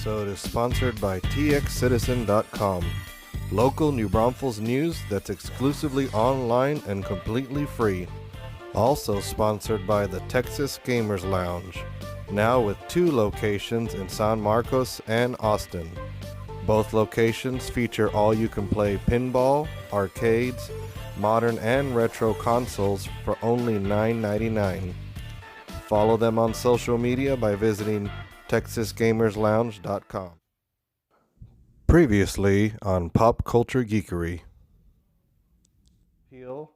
episode is sponsored by txcitizen.com, local New Braunfels news that's exclusively online and completely free. Also sponsored by the Texas Gamers Lounge, now with 2 locations in San Marcos and Austin. Both locations feature all-you-can-play pinball, arcades, modern and retro consoles for only $9.99. Follow them on social media by visiting TexasGamersLounge.com. Previously on Pop Culture Geekery. Heel,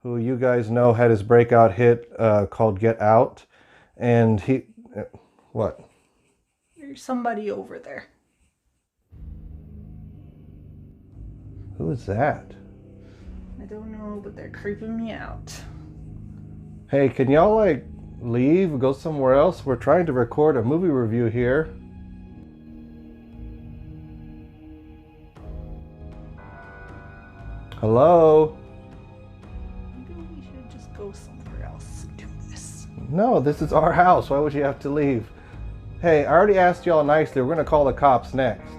who you guys know had his breakout hit called Get Out, and he... what? There's somebody over there. Who is that? I don't know, but they're creeping me out. Hey, can y'all, leave, go somewhere else? We're trying to record a movie review here. Hello? Maybe we should just go somewhere else and do this. No, this is our house. Why would you have to leave? Hey, I already asked y'all nicely. We're going to call the cops next.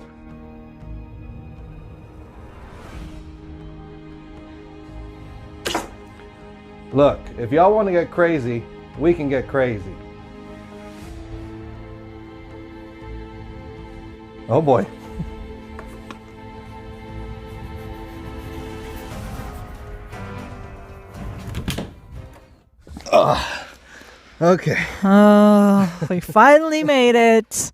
Look, if y'all want to get crazy, we can get crazy. Oh boy. Okay. Oh, we finally made it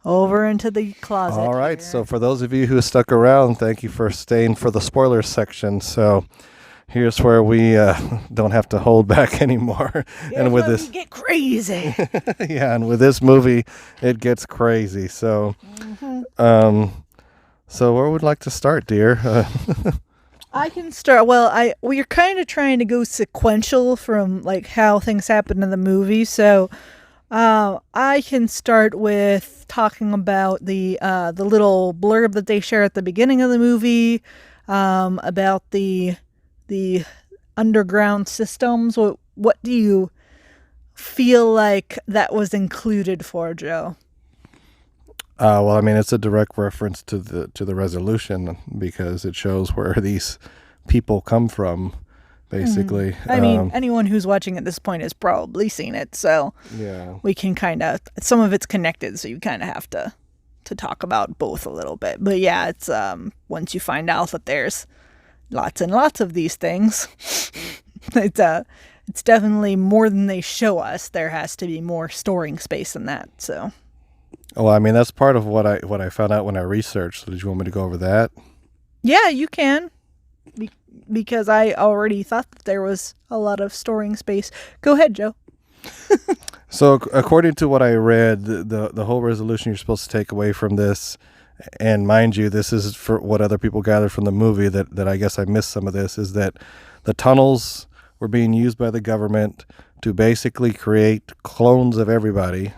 over into the closet. All right. Here. So for those of you who stuck around, thank you for staying for the spoilers section. So here's where we don't have to hold back anymore. And with this, get crazy. Yeah, and with this movie, it gets crazy. So, so where would you like to start, dear? I can start. Well, we're kind of trying to go sequential from how things happen in the movie. So, I can start with talking about the little blurb that they share at the beginning of the movie, about the underground systems. What do you feel like that was included for, Joe? Well, I mean, it's a direct reference to the resolution because it shows where these people come from, basically. I mean, anyone who's watching at this point has probably seen it, so yeah, we can some of it's connected, so you kind of have to talk about both a little bit. But yeah, it's once you find out that there's lots and lots of these things, it's definitely more than they show us. There has to be more storing space than that, so. Well, I mean, that's part of what I found out when I researched. Did you want me to go over that? Yeah, you can. Because I already thought that there was a lot of storing space. Go ahead, Joe. So, according to what I read, the whole resolution you're supposed to take away from this, and mind you, this is for what other people gathered from the movie, that I guess I missed some of this, is that the tunnels were being used by the government to basically create clones of everybody.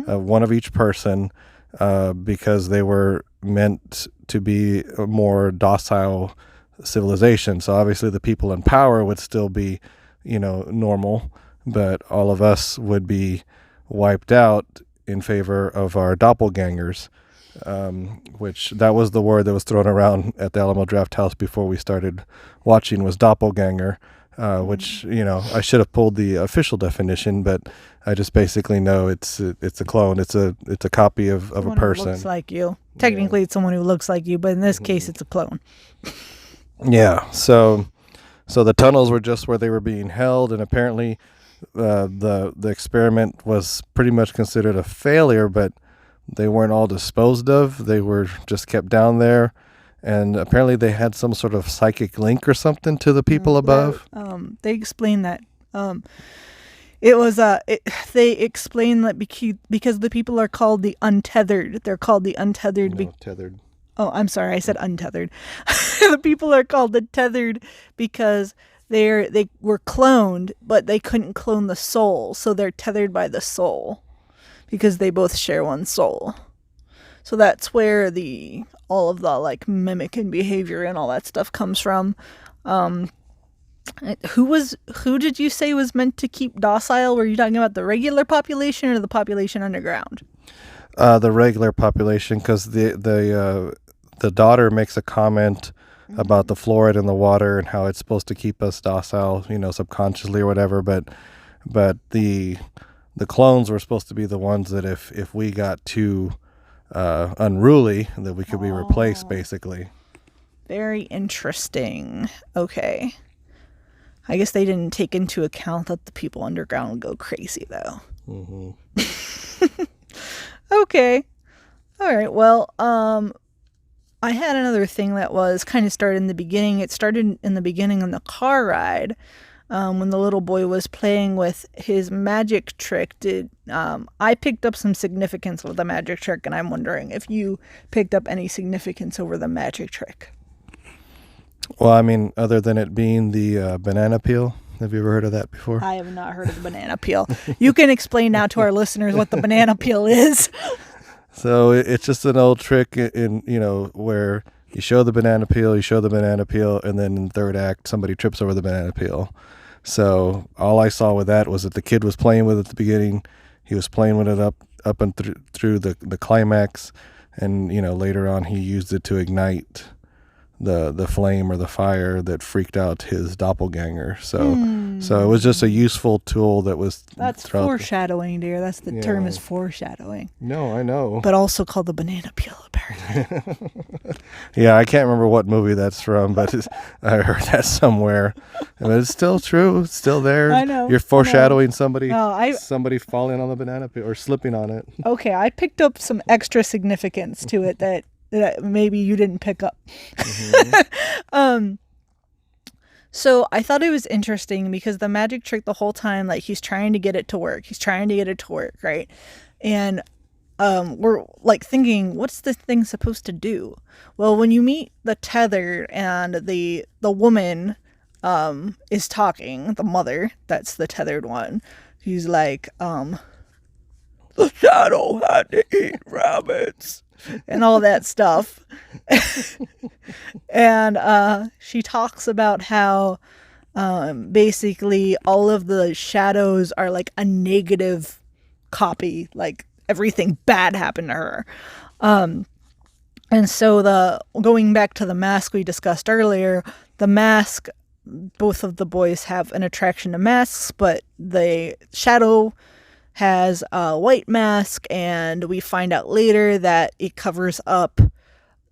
One of each person, because they were meant to be a more docile civilization. So obviously the people in power would still be, normal, but all of us would be wiped out in favor of our doppelgangers, which that was the word that was thrown around at the Alamo Draft House before we started watching, was doppelganger. Which, I should have pulled the official definition, but I just basically know it's a clone. It's a copy of a person. Who looks like you. Technically, it's someone who looks like you, but in this case, it's a clone. Yeah. So the tunnels were just where they were being held, and apparently, the experiment was pretty much considered a failure. But they weren't all disposed of. They were just kept down there. And apparently they had some sort of psychic link or something to the people above. They explained that. It was they explained that because the people are called the untethered. They're called the untethered. Tethered. Oh, I'm sorry, I said untethered. The people are called the tethered because they were cloned, but they couldn't clone the soul, so they're tethered by the soul because they both share one soul. So that's where all of the mimicking behavior and all that stuff comes from. Who did you say was meant to keep docile? Were you talking about the regular population or the population underground? The regular population, because the daughter makes a comment about the fluoride in the water and how it's supposed to keep us docile, subconsciously or whatever. But the clones were supposed to be the ones that if we got too unruly, that we could be replaced, basically. Very interesting. Okay. I guess they didn't take into account that the people underground go crazy, though. Mm-hmm. Okay. All right. Well, I had another thing that was kind of started in the beginning. It started in the beginning on the car ride, when the little boy was playing with his magic trick. I picked up some significance with the magic trick, and I'm wondering if you picked up any significance over the magic trick. Well, I mean, other than it being the banana peel, have you ever heard of that before? I have not heard of the banana peel. You can explain now to our listeners what the banana peel is. So it's just an old trick in where you show the banana peel, and then in the third act, somebody trips over the banana peel. So all I saw with that was that the kid was playing with it at the beginning. He was playing with it up and through the climax, and later on he used it to ignite the flame or the fire that freaked out his doppelganger. So it was just a useful tool that was. That's foreshadowing, dear. That's the term is foreshadowing. No, I know. But also called the banana peel, apparently. Yeah, I can't remember what movie that's from, but I heard that somewhere. But it's still true. It's still there. I know. You're foreshadowing somebody somebody falling on the banana peel or slipping on it. Okay, I picked up some extra significance to it that maybe you didn't pick up. Mm-hmm. So I thought it was interesting because the magic trick the whole time, like he's trying to get it to work. Right? And we're like thinking, what's this thing supposed to do? Well, when you meet the tether and the woman is talking, the mother, that's the tethered one, she's like, the shadow had to eat rabbits. And all that stuff. And she talks about how basically all of the shadows are like a negative copy, like everything bad happened to her. And so going back to the mask we discussed earlier, the mask, both of the boys have an attraction to masks, but the shadow has a white mask, and we find out later that it covers up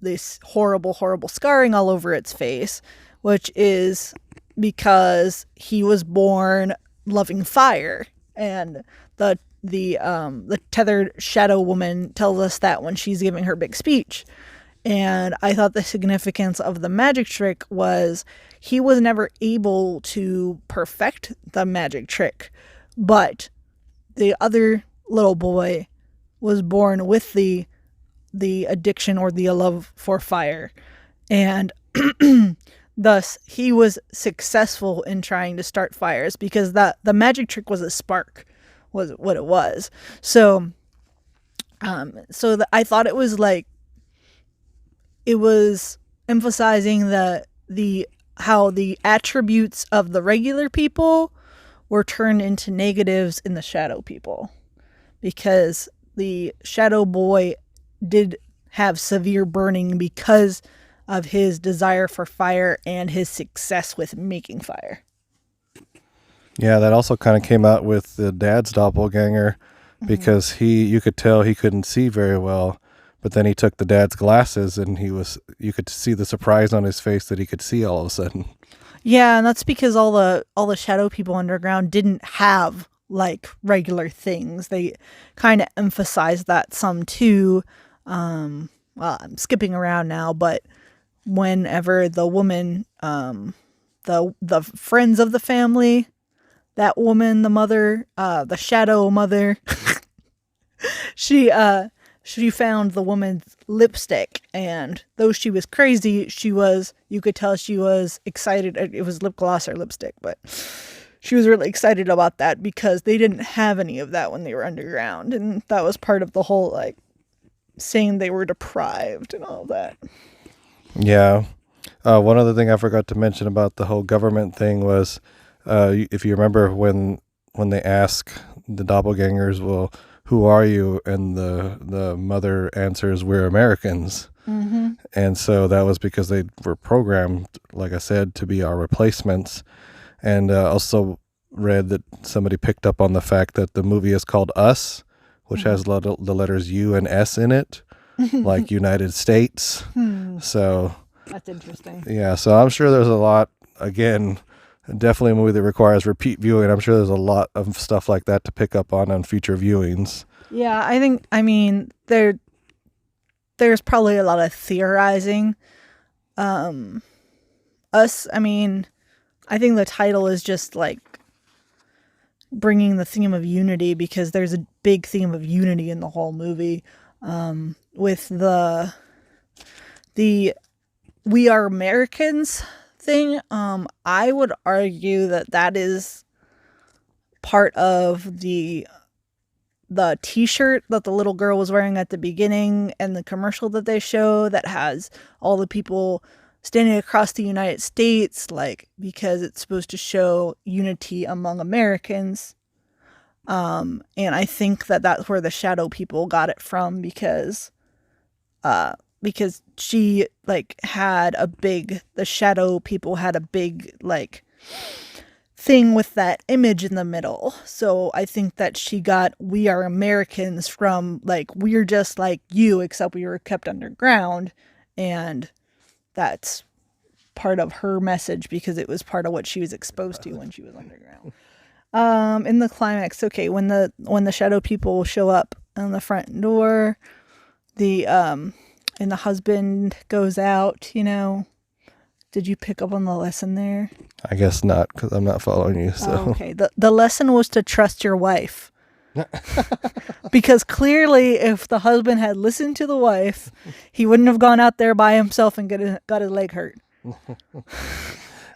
this horrible, horrible scarring all over its face, which is because he was born loving fire. And the tethered shadow woman tells us that when she's giving her big speech. And I thought the significance of the magic trick was he was never able to perfect the magic trick, but the other little boy was born with the addiction or the love for fire. And thus he was successful in trying to start fires because the magic trick was a spark, was what it was. So I thought it was like, it was emphasizing how the attributes of the regular people were turned into negatives in the shadow people, because the shadow boy did have severe burning because of his desire for fire and his success with making fire. Yeah, that also kind of came out with the dad's doppelganger, because you could tell he couldn't see very well, but then he took the dad's glasses and you could see the surprise on his face that he could see all of a sudden. Yeah, and that's because all the shadow people underground didn't have like regular things. They kind of emphasized that some too. Well, I'm skipping around now, but whenever the woman, the friends of the family, that woman, the mother, the shadow mother, she found the woman's lipstick, and though she was crazy, you could tell she was excited. It was lip gloss or lipstick, but she was really excited about that because they didn't have any of that when they were underground. And that was part of the whole, like, saying they were deprived and all that. Yeah. One other thing I forgot to mention about the whole government thing was, if you remember when they ask the doppelgangers, well, who are you? And the mother answers, we're Americans. Mm-hmm. And so that was because they were programmed, like I said, to be our replacements. And also read that somebody picked up on the fact that the movie is called Us, which has the letters U and S in it, like United States. So That's interesting. yeah, so I'm sure there's a lot, again, definitely a movie that requires repeat viewing. I'm sure there's a lot of stuff like that to pick up on future viewings. Yeah, I mean, there's probably a lot of theorizing. Us, I mean, I think the title is just like bringing the theme of unity, because there's a big theme of unity in the whole movie, with the we are Americans thing. I would argue that is part of the t-shirt that the little girl was wearing at the beginning and the commercial that they show that has all the people standing across the United States, like, because it's supposed to show unity among Americans. And I think that's where the shadow people got it from, because she like had the shadow people had a big like thing with that image in the middle. So I think that she got we are Americans from like, we're just like you, except we were kept underground. And that's part of her message, because it was part of what she was exposed to when she was underground. In the climax, when the shadow people show up on the front door, and the husband goes out, did you pick up on the lesson there? I guess not, because I'm not following you. So Okay. The lesson was to trust your wife. Because clearly, if the husband had listened to the wife, he wouldn't have gone out there by himself and got his leg hurt.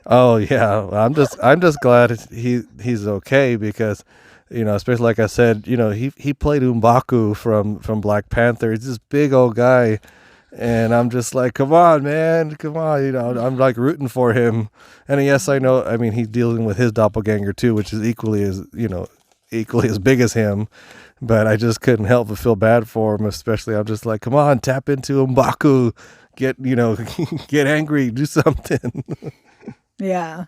Oh yeah, I'm just glad he's okay, because especially like I said, he played M'Baku from Black Panther. He's this big old guy, and I'm just like, come on, man, come on. I'm like rooting for him. And yes, I know. I mean, he's dealing with his doppelganger too, which is equally as big as him. But I just couldn't help but feel bad for him. Especially, I'm just like, come on, tap into M'Baku. Get angry, do something. Yeah.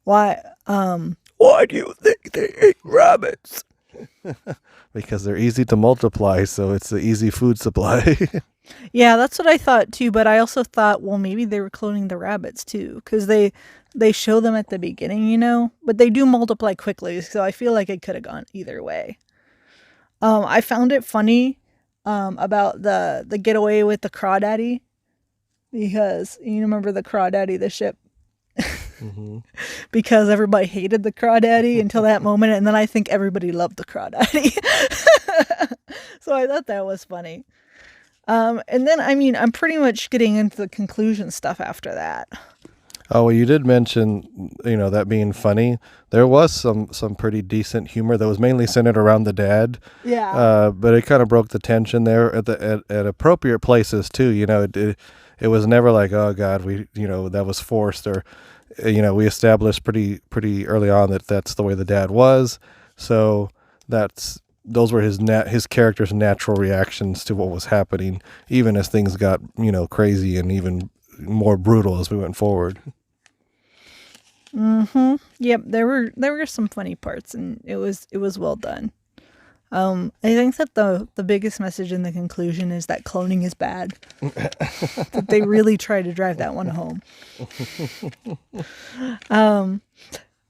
Why? Why do you think they eat rabbits? Because they're easy to multiply, so it's an easy food supply. Yeah, that's what I thought too. But I also thought, well, maybe they were cloning the rabbits too, because they show them at the beginning, but they do multiply quickly. So I feel like it could have gone either way. I found it funny about the getaway with the crawdaddy, because you remember the crawdaddy, the ship. Mm-hmm. Because everybody hated the crawdaddy until that moment, and then I think everybody loved the crawdaddy. So I thought that was funny. And then, I mean, I'm pretty much getting into the conclusion stuff after that. Oh, well, you did mention, that being funny. There was some pretty decent humor that was mainly centered around the dad. Yeah. But it kind of broke the tension there at appropriate places too. It was never like, oh God, that was forced, or, we established pretty early on that that's the way the dad was. So those were his character's natural reactions to what was happening, even as things got, crazy and even more brutal as we went forward. Mm-hmm. Yep. There were some funny parts, and it was well done. I think that the biggest message in the conclusion is that cloning is bad. That they really try to drive that one home.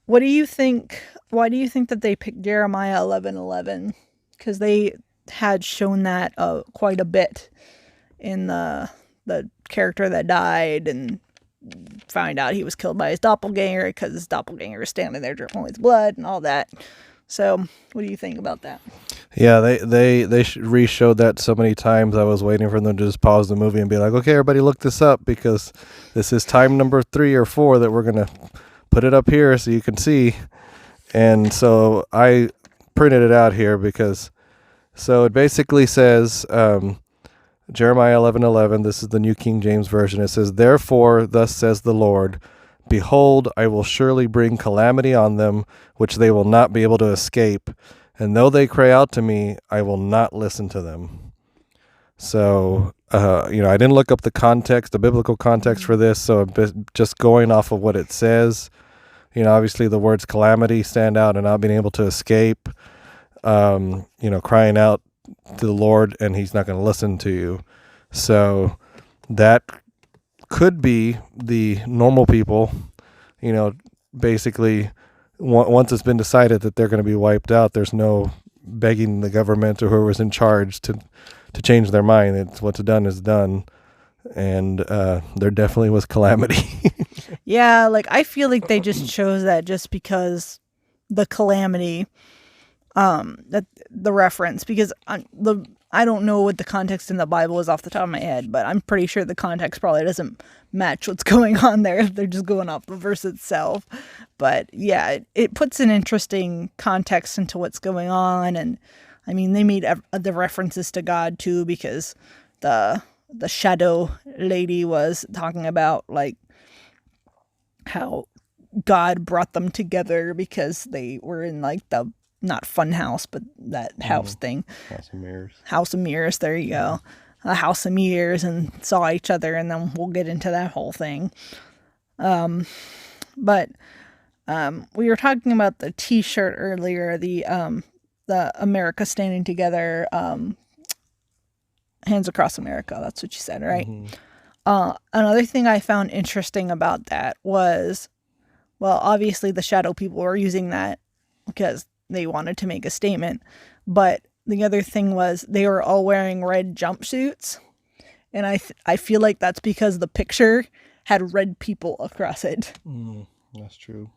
What do you think? Why do you think that they picked Jeremiah 11:11? Because they had shown that quite a bit in the character that died, and find out he was killed by his doppelganger because his doppelganger was standing there dripping with blood and all that. So, what do you think about that? Yeah, they re-showed that so many times. I was waiting for them to just pause the movie and be like, okay, everybody look this up, because this is time number 3 or 4 that we're going to put it up here so you can see. And so I printed it out here so it basically says, Jeremiah 11:11, this is the New King James Version. It says, therefore, thus says the Lord, behold, I will surely bring calamity on them, which they will not be able to escape. and though they cry out to me, I will not listen to them. So, I didn't look up the context, the biblical context for this. So just going off of what it says, obviously the words calamity stand out and not being able to escape, crying out to the Lord and he's not going to listen to you. So that could be the normal people, basically once it's been decided that they're going to be wiped out, there's no begging the government or whoever's in charge to change their mind. It's what's done is done. And there definitely was calamity. Yeah, like I feel like they just chose that just because the calamity, that the reference, because I don't know what the context in the Bible is off the top of my head, but I'm pretty sure the context probably doesn't match what's going on there. They're just going off the verse itself. But yeah, it puts an interesting context into what's going on. And I mean, they made the references to God too, because the shadow lady was talking about like how God brought them together because they were in like the, not fun house, but that house thing. House of Mirrors. House of Mirrors, there you go. A House of Mirrors, and saw each other, and then we'll get into that whole thing. But we were talking about the T-shirt earlier, the America Standing Together, Hands Across America, that's what you said, right? Mm-hmm. Another thing I found interesting about that was, well, obviously the shadow people were using that because they wanted to make a statement, but the other thing was they were all wearing red jumpsuits, and I feel like that's because the picture had red people across it. That's true.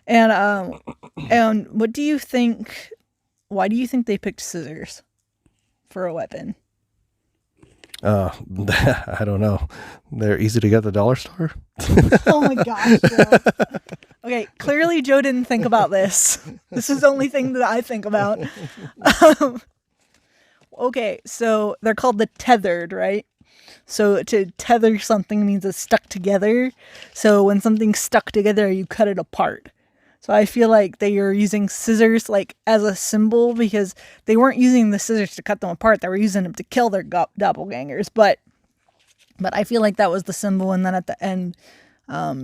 And what do you think? Why do you think they picked scissors for a weapon? I don't know. They're easy to get at the dollar store. Oh my gosh, Joe. Okay, clearly Joe didn't think about this. This is the only thing that I think about. Okay, so they're called the tethered, right? So to tether something means it's stuck together. So when something's stuck together, you cut it apart. So I feel like they are using scissors like as a symbol, because they weren't using the scissors to cut them apart. They were using them to kill their doppelgangers. But I feel like that was the symbol. And then at the end,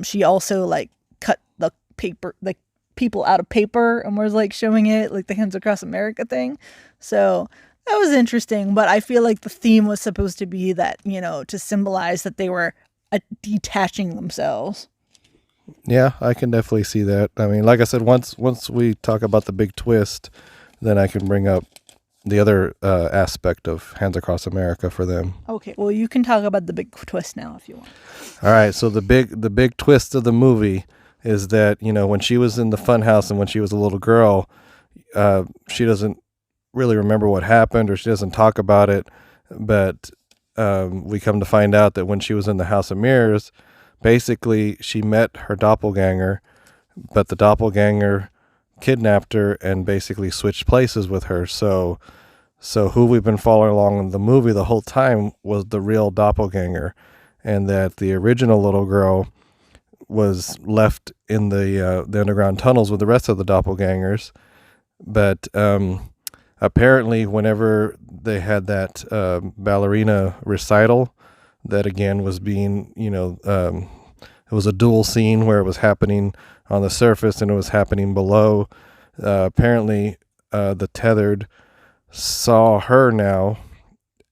she also like cut the paper, like people out of paper, and was like showing it like the Hands Across America thing. So that was interesting. But I feel like the theme was supposed to be that, to symbolize that they were detaching themselves. Yeah, I can definitely see that. I mean, like I said, once we talk about the big twist, then I can bring up the other aspect of Hands Across America for them. Okay, well, you can talk about the big twist now if you want. All right, so the big twist of the movie is that, when she was in the fun house and when she was a little girl, she doesn't really remember what happened, or she doesn't talk about it, but we come to find out that when she was in the House of Mirrors, basically she met her doppelganger, but the doppelganger kidnapped her and basically switched places with her. So who we've been following along in the movie the whole time was the real doppelganger, and that the original little girl was left in the underground tunnels with the rest of the doppelgangers. But apparently whenever they had that ballerina recital, that again was being, it was a dual scene where it was happening on the surface and it was happening below. Apparently the tethered saw her now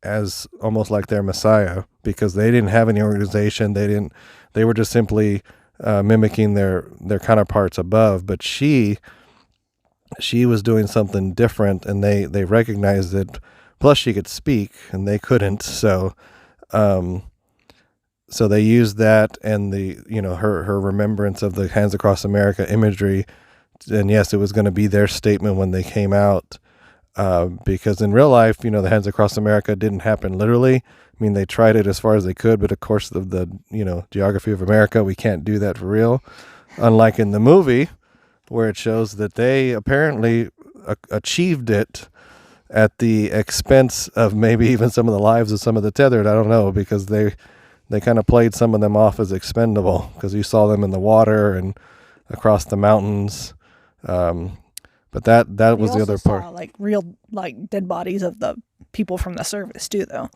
as almost like their messiah, because they didn't have any organization. They were just simply mimicking their counterparts above, but she was doing something different, and they recognized it. Plus she could speak and they couldn't. So they used that and the, her remembrance of the Hands Across America imagery. And yes, it was going to be their statement when they came out. Because in real life, the Hands Across America didn't happen literally. I mean, they tried it as far as they could, but of course of the geography of America, we can't do that for real. Unlike in the movie, where it shows that they apparently achieved it at the expense of maybe even some of the lives of some of the tethered. I don't know, because they kind of played some of them off as expendable, because you saw them in the water and across the mountains. But that We was the also other part. saw like real like dead bodies of the people from the service too, though.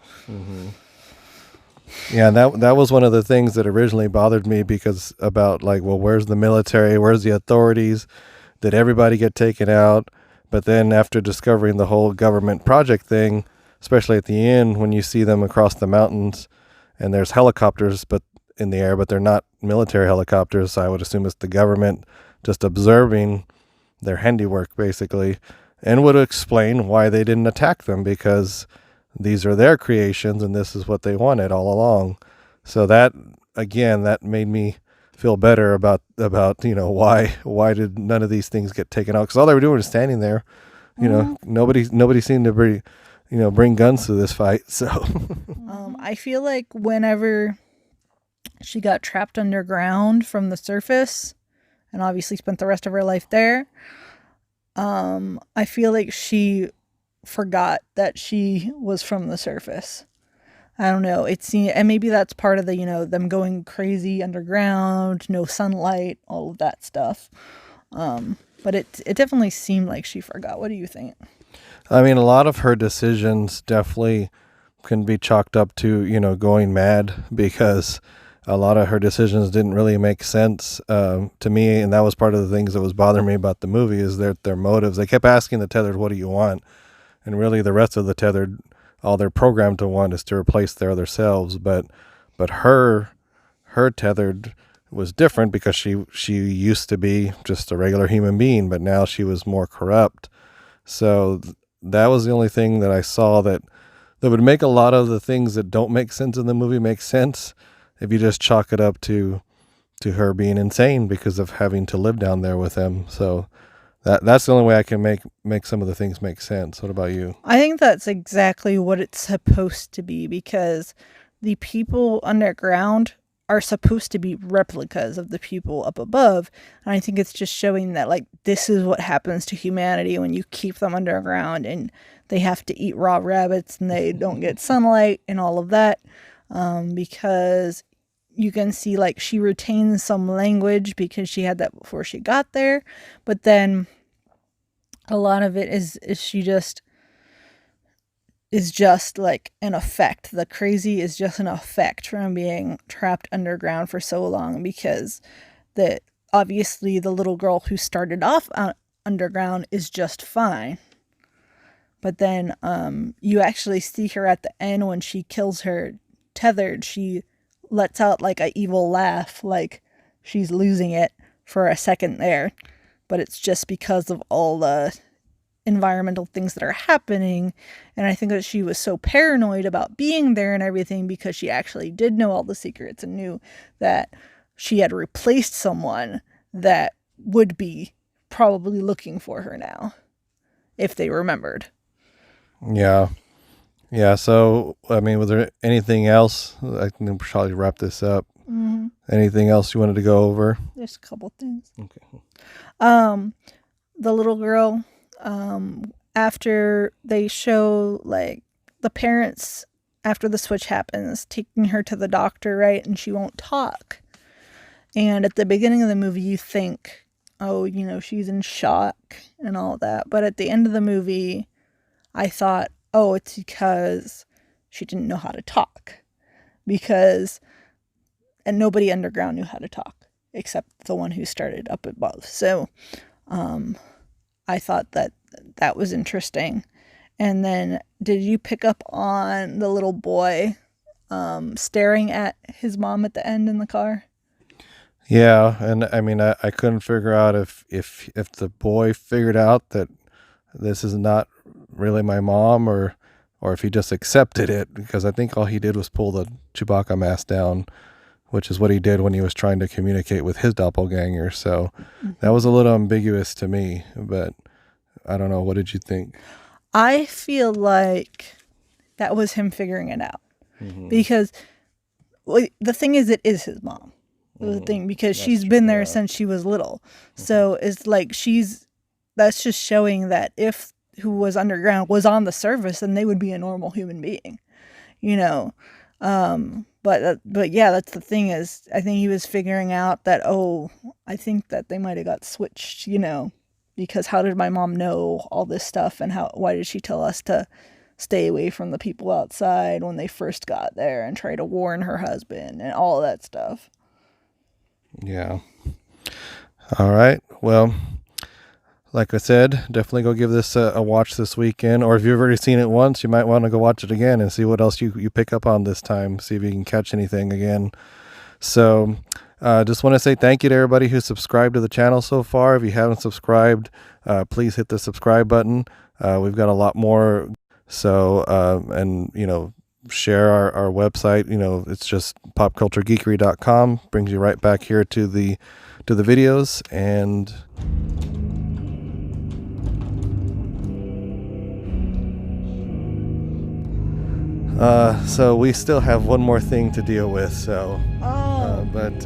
Yeah, that was one of the things that originally bothered me because about like, well, where's the military? Where's the authorities? Did everybody get taken out? But then after discovering the whole government project thing, especially at the end when you see them across the mountains and there's helicopters but in the air, but they're not military helicopters. So I would assume it's the government just observing their handiwork basically, and would explain why they didn't attack them because these are their creations and this is what they wanted all along. So that again, that made me feel better about why did none of these things get taken out, because all they were doing was standing there. Nobody seemed to bring guns to this fight. So I feel like whenever she got trapped underground from the surface and obviously spent the rest of her life there, I feel like she forgot that she was from the surface. I don't know. And maybe that's part of the, them going crazy underground, no sunlight, all of that stuff. But it definitely seemed like she forgot. What do you think? I mean, a lot of her decisions definitely can be chalked up to, going mad, because a lot of her decisions didn't really make sense to me. And that was part of the things that was bothering me about the movie, is their motives. They kept asking the tethered, what do you want? And really the rest of the tethered, all they're programmed to want is to replace their other selves. But her tethered was different because she used to be just a regular human being, but now she was more corrupt. So that was the only thing that I saw that would make a lot of the things that don't make sense in the movie make sense if you just chalk it up to her being insane because of having to live down there with them. So that's the only way I can make some of the things make sense. What about you? I think that's exactly what it's supposed to be, because the people underground are supposed to be replicas of the people up above. And I think it's just showing that, like, this is what happens to humanity when you keep them underground and they have to eat raw rabbits and they don't get sunlight and all of that. Because you can see, like, she retains some language because she had that before she got there. But then a lot of it is she just is just like an effect. The crazy is just an effect from being trapped underground for so long, because obviously the little girl who started off underground is just fine. But then you actually see her at the end when she kills her tethered. She lets out like a evil laugh, like she's losing it for a second there. But it's just because of all the environmental things that are happening. And I think that she was so paranoid about being there and everything because she actually did know all the secrets and knew that she had replaced someone that would be probably looking for her now if they remembered. Yeah. So, I mean, was there anything else? I can probably wrap this up. Mm-hmm. Anything else you wanted to go over? There's a couple things. Okay. The little girl, after they show like the parents after the switch happens taking her to the doctor, right, and she won't talk, and at the beginning of the movie you think, oh, she's in shock and all that, but at the end of the movie I thought, oh, it's because she didn't know how to talk, and nobody underground knew how to talk except the one who started up above. So I thought that was interesting. And then did you pick up on the little boy staring at his mom at the end in the car? Yeah, and I mean, I couldn't figure out if the boy figured out that this is not really my mom, or if he just accepted it, because I think all he did was pull the Chewbacca mask down, which is what he did when he was trying to communicate with his doppelganger. So that was a little ambiguous to me, but I don't know. What did you think? I feel like that was him figuring it out. Mm-hmm. Because the thing is, it is his mom. The thing, because she's been there since she was little. So it's like that's just showing that if who was underground was on the surface, then they would be a normal human being, But yeah, that's the thing, is I think he was figuring out that, I think that they might have got switched, because how did my mom know all this stuff, and why did she tell us to stay away from the people outside when they first got there and try to warn her husband and all that stuff. Yeah. All right. Well, like I said, definitely go give this a watch this weekend. Or if you've already seen it once, you might want to go watch it again and see what else you pick up on this time. See if you can catch anything again. So just want to say thank you to everybody who subscribed to the channel so far. If you haven't subscribed, please hit the subscribe button. We've got a lot more. So, and, share our website. It's just popculturegeekery.com. Brings you right back here to the videos. And so we still have one more thing to deal with. So, but